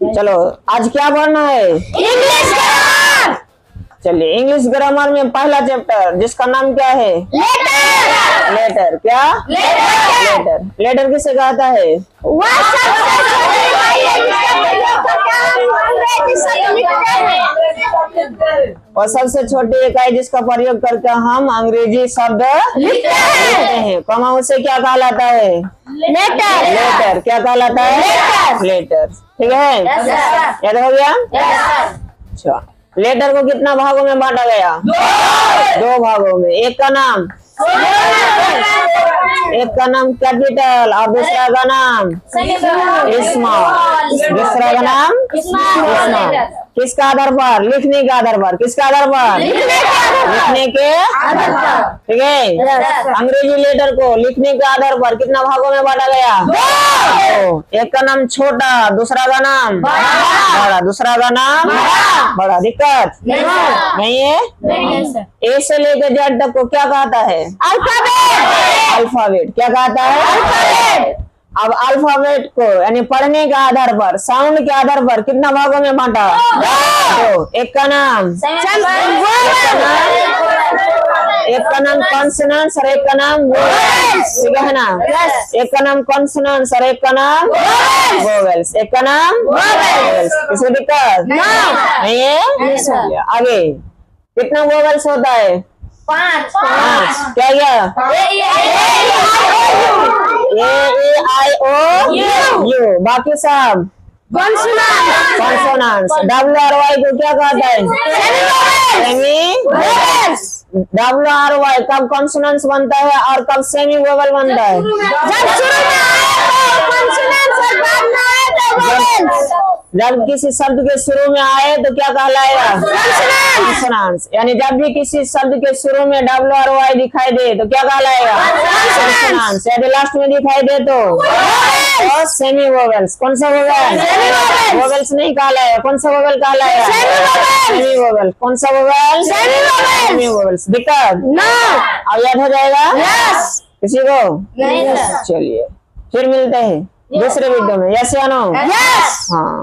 चलो आज क्या पढ़ना है? English grammar. चलिए इंग्लिश ग्रामर में पहला चैप्टर जिसका नाम क्या है? लेटर। लेटर। क्या? लेटर। लेटर किसे कहता है? वह सबसे छोटी इकाई है जिसका प्रयोग करके हम अंग्रेजी शब्द लिखते हैं। और सबसे छोटी इकाई जिसका प्रयोग करके हम अंग्रेजी शब्द लिखते हैं। कमा उसे क्या कहलाता है? लेटर। लेटर। क्या कहलाता है? लेटर। ठीक है, याद हो गया? अच्छा, लेटर को कितना भागों में बांटा गया? दो भागों में। एक का नाम कैपिटल और दूसरा का नाम स्मॉल। दूसरा का नाम स्मॉल। किसका आधार पर? लिखने के आधार पर। किसका आधार पर? लिखने के आधार पर। ठीक है, अंग्रेजी लेटर को लिखने के आधार पर कितना भागों में बांटा गया? दो। एक का नाम छोटा, दूसरा का नाम बड़ा। दूसरा का नाम बड़ा। दिक्कत नहीं है? ए से लेकर जेड तक को क्या कहता है? अल्फाबेट। अल्फाबेट। क्या कहता है? अल्फाबेट। अब अल्फाबेट को यानी पढ़ने के आधार पर, साउंड के आधार पर कितना भागों में बांटा? दो। एक का नाम कॉन्सोनेंट्स और एक का नाम वोवेल्स। ठीक है ना? एक का नाम कॉन्सोनेंट्स और एक का नाम वोवेल्स। एक का नाम वोवेल्स। किसी दिक्कत नहीं है? आगे कितना वोवेल्स होता है? 5। क्या यू। बाकी सब कॉन्सोनेंट्स। WRY को क्या कहता है? Semi vowels. WRY कब कॉन्सोनेंट्स बनता है और कब सेमी वोवेल बनता है? जब किसी शब्द के शुरू में आए तो क्या कहलाएगा? कॉन्सोनेंट्स। यानी जब भी किसी शब्द के शुरू में WRY दिखाई दे तो क्या कहलाएगा? कॉन्सोनेंट्स। यदि लास्ट में दिखाई दे तो सेमी वोवेल्स। कौन सा वोवेल? वोवेल्स नहीं कहलाएगा। कौन सा वोवेल कहलाएगा? Semi vowel. कौन सा वोवेल? Semi vowels. दिक्कत अब याद हो जाएगा किसी को? चलिए फिर मिलते हैं दूसरे वीडियो में। यस या नो? हाँ।